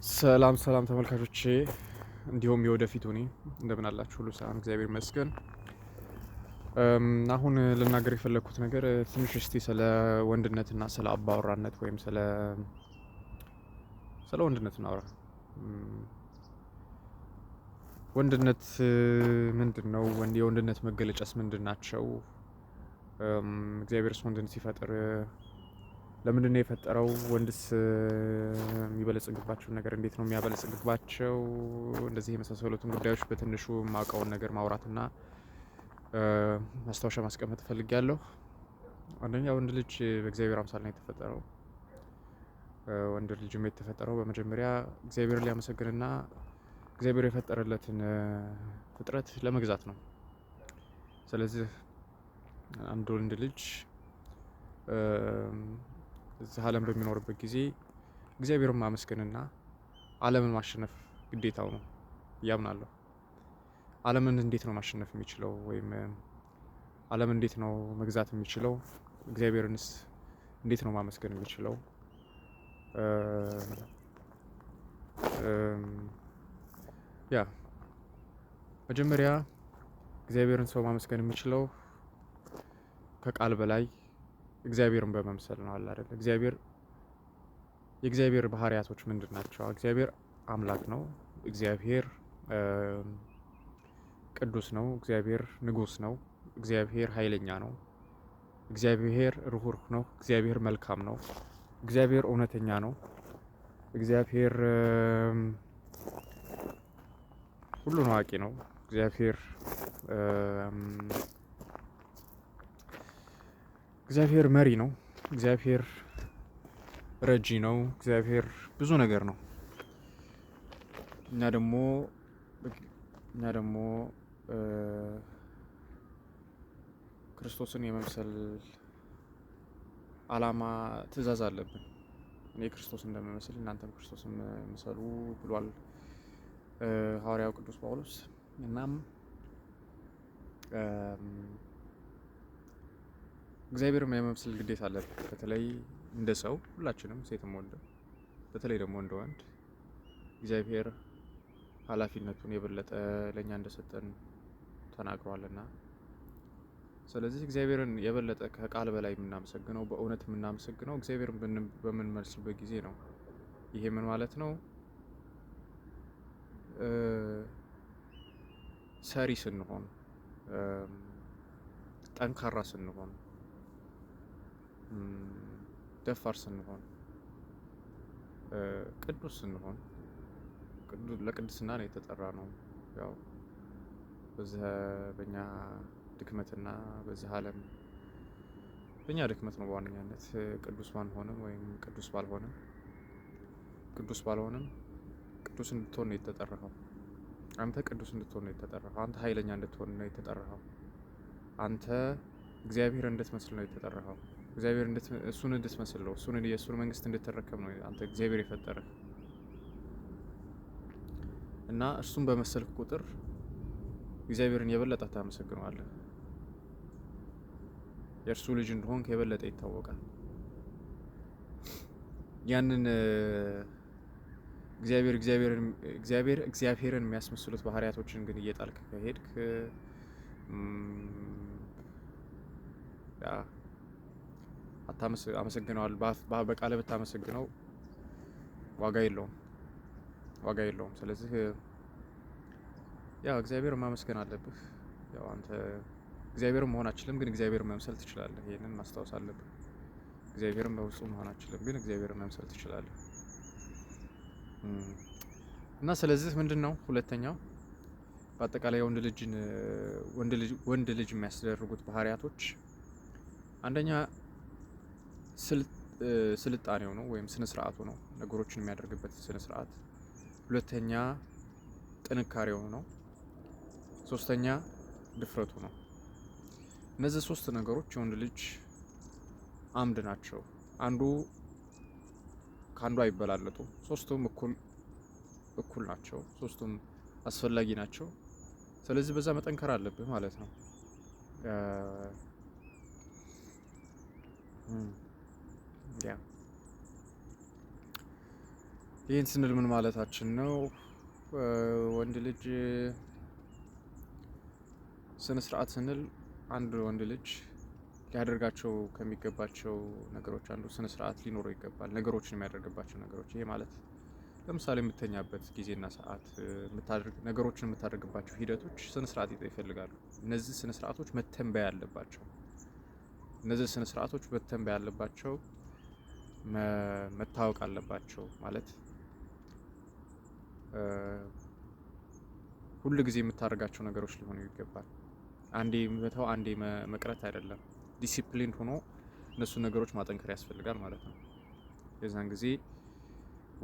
ሰላም ሰላም ተመልካቾቼ እንዲሁም የወደፊቱ እኔ እንደምን አላችሁ? ሁሉ ሰላም እግዚአብሔር ይመስገን። አሁን ልናገር የፈለግኩት ነገር ትንሽ እስቲ ስለ ወንድነትና ስለ አባወራነት ወይም ስለ ወንድነት እናውራ። ወንድነት ምንድን ነው? የወንድነት መገለጫስ ምንድን ናቸው? እግዚአብሔርስ ወንድን ሲፈጥር ለምንድን ነው የፈጠረው? ወንድስ የሚበለጽግባቸውን ነገር እንዴት ነው የሚያበለጽግባቸው? እንደዚህ የመሳሰሉትን ጉዳዮች በትንሹ የማውቀውን ነገር ማውራትና ማስታወሻ ማስቀመጥ እፈልጋለሁ። አንደኛ ወንድ ልጅ በእግዚአብሔር አምሳል ነው የተፈጠረው። ወንድ ልጅም የተፈጠረው በመጀመሪያ እግዚአብሔርን ሊያመሰግንና እግዚአብሔር የፈጠረለትን ፍጥረት ለመግዛት ነው። ስለዚህ አንድ ወንድ ልጅ እዚህ ዓለም በሚኖርበት ጊዜ እግዚአብሔርን ማመስገንና ዓለምን ማሸነፍ ግዴታው ነው ያምናለሁ። ዓለምን እንዴት ነው ማሸነፍ የሚችለው? ወይም ዓለምን እንዴት ነው መግዛት የሚችለው? እግዚአብሔርንስ እንዴት ነው ማመስገን የሚችለው? ያ መጀመሪያ እግዚአብሔርን ሰው ማመስገን የሚችለው ከቃል በላይ እግዚአብሔርን በመምሰል ነው አለ አይደል? የእግዚአብሔር ባህሪያቶች ምንድን ናቸው? እግዚአብሔር አምላክ ነው። እግዚአብሔር ቅዱስ ነው። እግዚአብሔር ንጉስ ነው። እግዚአብሔር ኃይለኛ ነው። እግዚአብሔር ርኅሩህ ነው። እግዚአብሔር መልካም ነው። እግዚአብሔር እውነተኛ ነው። እግዚአብሔር ሁሉን አዋቂ ነው። እግዚአብሔር መሪ ነው። እግዚአብሔር ረጂ ነው። እግዚአብሔር ብዙ ነገር ነው። እኛ ደግሞ ክርስቶስን የመምሰል አላማ ትእዛዝ አለብን። እኔ ክርስቶስ እንደምመስል እናንተም ክርስቶስን ምሰሉ ብሏል ሐዋርያው ቅዱስ ጳውሎስ። እናም እግዚአብሔርን የመምሰል ግዴታ አለብን። በተለይ እንደ ሰው ሁላችንም ሴትም ወንድም፣ በተለይ ደግሞ እንደ ወንድ እግዚአብሔር ኃላፊነቱን የበለጠ ለእኛ እንደሰጠን ተናግሯልና፣ ስለዚህ እግዚአብሔርን የበለጠ ከቃል በላይ የምናመሰግነው በእውነት የምናመሰግነው እግዚአብሔርን በምንመስልበት ጊዜ ነው። ይሄ ምን ማለት ነው? ሰሪ ስንሆን፣ ጠንካራ ስንሆን፣ ደፋር ስንሆን፣ ቅዱስ ስንሆን፣ ለቅድስና ነው የተጠራ ነው። ያው በዚህ በእኛ ድክመትና በዚህ ዓለም በእኛ ድክመት ነው በዋነኛነት ቅዱስ ባንሆንም ወይም ቅዱስ ባልሆንም ቅዱስ እንድትሆን ነው የተጠራኸው። አንተ ቅዱስ እንድትሆን ነው የተጠራኸው። አንተ ኃይለኛ እንድትሆን ነው የተጠራኸው። አንተ እግዚአብሔር እንድትመስል ነው የተጠራኸው። እግዚአብሔር እሱን እንድትመስል ነው። የእሱን መንግስት እንድትረከብ ነው አንተ እግዚአብሔር የፈጠረህ እና እሱን በመሰልክ ቁጥር እግዚአብሔርን የበለጠ ታመሰግነዋለህ። የእርሱ ልጅ እንደሆንክ የበለጠ ይታወቃል። ያንን እግዚአብሔርን የሚያስመስሉት ባህሪያቶችን ግን እየጣልክ ከሄድክ አመሰግነዋል በቃልህ ብታመሰግነው ዋጋ የለውም። ስለዚህ ያው እግዚአብሔርን ማመስገን አለብህ። ያው አንተ እግዚአብሔርን መሆን አችልም፣ ግን እግዚአብሔርን መምሰል ትችላለህ። ይሄንን ማስታወስ አለብህ። እግዚአብሔርን በውስጡ መሆን አችልም፣ ግን እግዚአብሔርን መምሰል ትችላለህ። እና ስለዚህ ምንድን ነው ሁለተኛው በአጠቃላይ ወንድ ልጅ የሚያስደርጉት ባህሪያቶች አንደኛ ስልጣኔው ነው ወይም ስነ ስርዓቱ ነው፣ ነገሮችን የሚያደርግበት ስነ ስርዓት። ሁለተኛ ጥንካሬው ነው። ሶስተኛ ድፍረቱ ነው። እነዚህ ሶስት ነገሮች የወንድ ልጅ አምድ ናቸው። አንዱ ከአንዱ አይበላለጡም። ሶስቱም እኩል ናቸው። ሶስቱም አስፈላጊ ናቸው። ስለዚህ በዛ መጠንከር አለብህ ማለት ነው። ይህን ስንል ምን ማለታችን ነው? ወንድ ልጅ ስነ ስርዓት ስንል አንድ ወንድ ልጅ ሊያደርጋቸው ከሚገባቸው ነገሮች አንዱ ስነ ስርዓት ሊኖረው ይገባል። ነገሮችን የሚያደርግባቸው ነገሮች ይሄ ማለት ለምሳሌ የምተኛበት ጊዜና ሰዓት፣ ነገሮችን የምታደርግባቸው ሂደቶች ስነ ስርዓት ይፈልጋሉ። እነዚህ ስነ ስርዓቶች መተንበያ አለባቸው። መታወቅ አለባቸው ማለት ሁሉ ጊዜ የምታደርጋቸው ነገሮች ሊሆኑ ይገባል። አንዴ መተው አንዴ መቅረት አይደለም። ዲሲፕሊን ሆኖ እነሱ ነገሮች ማጠንከር ያስፈልጋል ማለት ነው። የዛን ጊዜ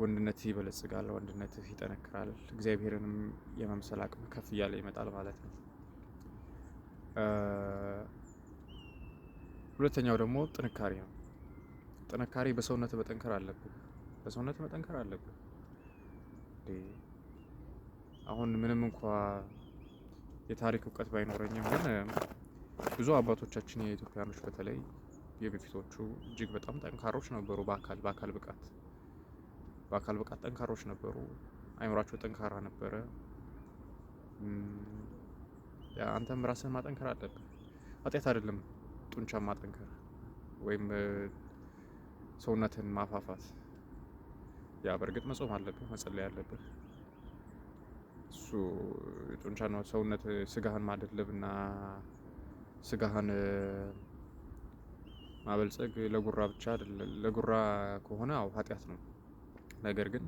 ወንድነትህ ይበለጽጋል፣ ወንድነትህ ይጠነክራል፣ እግዚአብሔርንም የመምሰል አቅም ከፍ እያለ ይመጣል ማለት ነው። ሁለተኛው ደግሞ ጥንካሬ ነው። ጥንካሬ በሰውነት መጠንከር አለብህ። አሁን ምንም እንኳ የታሪክ እውቀት ባይኖረኝም ግን ብዙ አባቶቻችን የኢትዮጵያኖች በተለይ የበፊቶቹ እጅግ በጣም ጠንካሮች ነበሩ። በአካል ብቃት ጠንካሮች ነበሩ። አይምሯቸው ጠንካራ ነበረ። አንተም ራስህን ማጠንከር አለብህ። ኃጢአት አይደለም ጡንቻን ማጠንከር ወይም ሰውነትን ማፋፋት። ያ በእርግጥ መጾም አለብህ፣ መጸለይ አለብህ። እሱ ጡንቻ ነው። ሰውነት ስጋህን ማደለብ እና ስጋህን ማበልጸግ ለጉራ ብቻ አይደለም። ለጉራ ከሆነ አው ኃጢአት ነው። ነገር ግን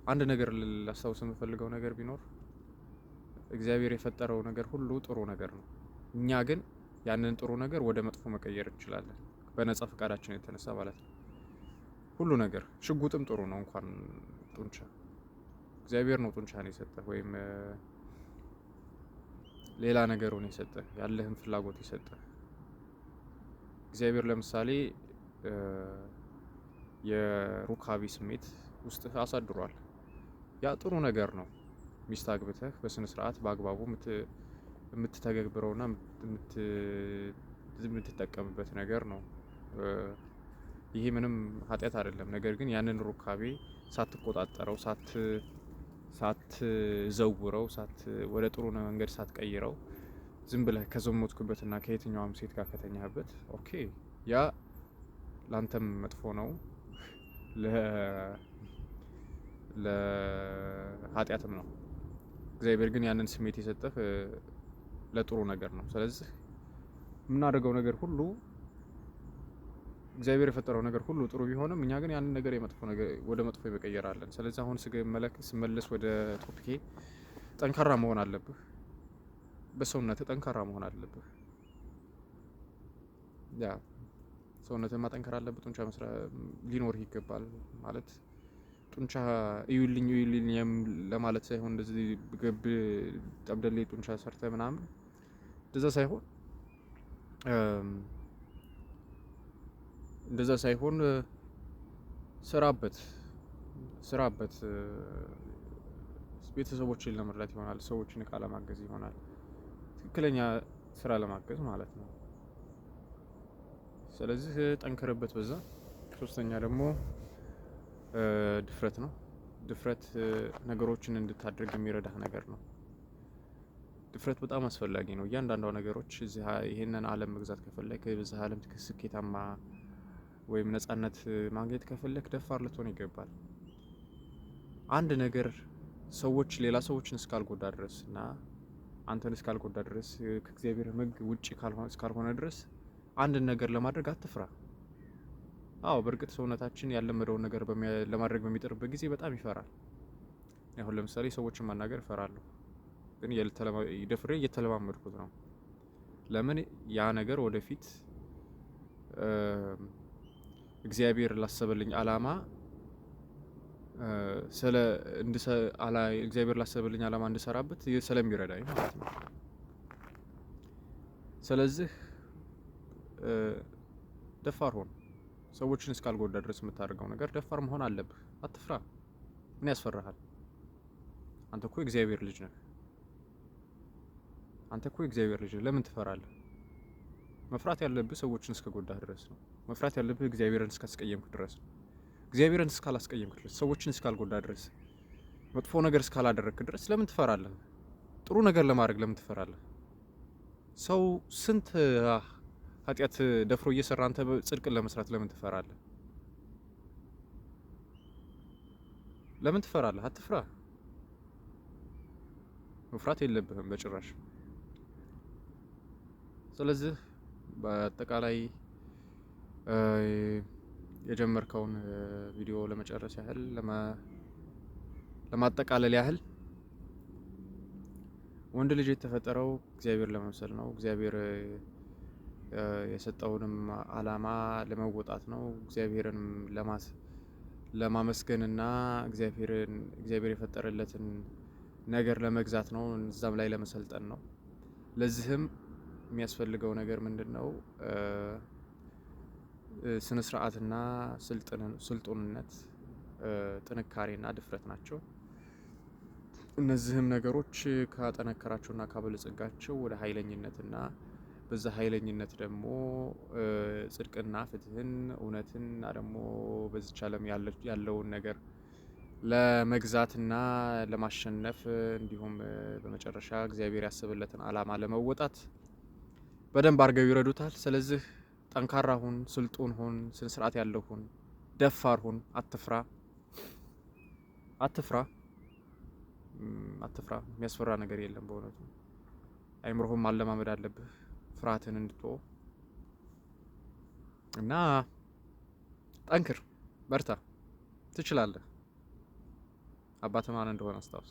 አንድ ነገር ላስታውስ የምፈልገው ነገር ቢኖር እግዚአብሔር የፈጠረው ነገር ሁሉ ጥሩ ነገር ነው። እኛ ግን ያንን ጥሩ ነገር ወደ መጥፎ መቀየር እንችላለን፣ በነጻ ፈቃዳችን የተነሳ ማለት ነው። ሁሉ ነገር ሽጉጥም ጥሩ ነው፣ እንኳን ጡንቻ። እግዚአብሔር ነው ጡንቻን የሰጠህ ወይም ሌላ ነገሩን የሰጠህ፣ ያለህን ፍላጎት የሰጠህ። እግዚአብሔር ለምሳሌ የሩካቢ ስሜት ውስጥህ አሳድሯል። ያ ጥሩ ነገር ነው። ሚስት አግብተህ በስነ ስርዓት በአግባቡ የምትተገብረውና የምትጠቀምበት ነገር ነው። ይሄ ምንም ኃጢአት አይደለም። ነገር ግን ያንን ሩካቤ ሳትቆጣጠረው፣ ሳትዘውረው፣ ወደ ጥሩ መንገድ ሳትቀይረው ዝም ብለህ ከዘሞትክበትና ከየትኛውም ሴት ጋር ከተኛህበት ኦኬ፣ ያ ላንተም መጥፎ ነው፣ ለኃጢአትም ነው። እግዚአብሔር ግን ያንን ስሜት የሰጠህ ለጥሩ ነገር ነው። ስለዚህ የምናደርገው ነገር ሁሉ እግዚአብሔር የፈጠረው ነገር ሁሉ ጥሩ ቢሆንም እኛ ግን ያንን ነገር ወደ መጥፎ ይቀየራለን። ስለዚህ አሁን ስመለስ ወደ ቶፒኬ ጠንካራ መሆን አለብህ። በሰውነትህ ጠንካራ መሆን አለብህ። ያ ሰውነትህን ማጠንከር አለብህ። ጡንቻ ሊኖርህ ይገባል። ማለት ጡንቻ እዩልኝ ለማለት ሳይሆን እንደዚህ ገብ ጠብደሌ ጡንቻ ሰርተ ምናምን እንደዛ ሳይሆን ስራበት። ቤተሰቦችን ለመርዳት ይሆናል፣ ሰዎችን እቃ ለማገዝ ይሆናል፣ ትክክለኛ ስራ ለማገዝ ማለት ነው። ስለዚህ ጠንክርበት በዛ። ሶስተኛ ደግሞ ድፍረት ነው። ድፍረት ነገሮችን እንድታደርግ የሚረዳህ ነገር ነው። ድፍረት በጣም አስፈላጊ ነው። እያንዳንዷ ነገሮች ይሄንን ዓለም መግዛት ከፈለክ፣ በዚህ ዓለም ስኬታማ ወይም ነጻነት ማግኘት ከፈለክ ደፋር ልትሆን ይገባል። አንድ ነገር ሌላ ሰዎችን እስካልጎዳ ድረስ እና አንተን እስካልጎዳ ድረስ ከእግዚአብሔር ሕግ ውጪ እስካልሆነ ድረስ አንድን ነገር ለማድረግ አትፍራ። አዎ በእርግጥ ሰውነታችን ያለመደውን ነገር ለማድረግ በሚጥርበት ጊዜ በጣም ይፈራል። አሁን ለምሳሌ ሰዎችን ማናገር እፈራለሁ፣ ግን ደፍሬ እየተለማመድኩት ነው። ለምን? ያ ነገር ወደፊት እግዚአብሔር ላሰበልኝ ዓላማ እንድሰራበት ስለሚረዳኝ ማለት ነው። ስለዚህ ደፋር ሆን። ሰዎችን እስካልጎዳ ድረስ የምታደርገው ነገር ደፋር መሆን አለብህ። አትፍራ። ምን ያስፈራሃል? አንተ እኮ የእግዚአብሔር ልጅ ነህ። ለምን ትፈራለህ? መፍራት ያለብህ ሰዎችን እስከጎዳህ ድረስ ነው። መፍራት ያለብህ እግዚአብሔርን እስካስቀየምክ ድረስ ነው። እግዚአብሔርን እስካላስቀየምክ ድረስ፣ ሰዎችን እስካልጎዳ ድረስ፣ መጥፎ ነገር እስካላደረግክ ድረስ ለምን ትፈራለህ? ጥሩ ነገር ለማድረግ ለምን ትፈራለህ? ሰው ስንት ኃጢአት ደፍሮ እየሰራ አንተ ጽድቅን ለመስራት ለምን ትፈራለህ? ለምን ትፈራለህ? አትፍራ። መፍራት የለብህም በጭራሽ። ስለዚህ በአጠቃላይ የጀመርከውን ቪዲዮ ለመጨረስ ያህል ለማጠቃለል ያህል ወንድ ልጅ የተፈጠረው እግዚአብሔር ለመምሰል ነው። እግዚአብሔር የሰጠውንም ዓላማ ለመወጣት ነው። እግዚአብሔርን ለማመስገንና እግዚአብሔር የፈጠረለትን ነገር ለመግዛት ነው። እዛም ላይ ለመሰልጠን ነው። ለዚህም የሚያስፈልገው ነገር ምንድነው? ስነ ስርዓትና ስልጡንነት፣ ጥንካሬና ድፍረት ናቸው። እነዚህም ነገሮች ካጠነከራቸውና ካበለጸጋቸው ወደ ኃይለኝነትና በዛ ኃይለኝነት ደግሞ ጽድቅና ፍትህን፣ እውነትና ደግሞ በዚች ዓለም ያለውን ነገር ለመግዛትና ለማሸነፍ እንዲሁም በመጨረሻ እግዚአብሔር ያሰበለትን ዓላማ ለመወጣት በደንብ አድርገው ይረዱታል። ስለዚህ ጠንካራ ሁን፣ ስልጡን ሁን፣ ስነ ስርዓት ያለው ሁን፣ ደፋር ሁን። አትፍራ። የሚያስፈራ ነገር የለም በእውነቱ። አይምሮህም ማለማመድ አለብህ ፍርሃትን እንድትወው እና ጠንክር፣ በርታ፣ ትችላለህ። አባትህ ማን እንደሆነ አስታውስ።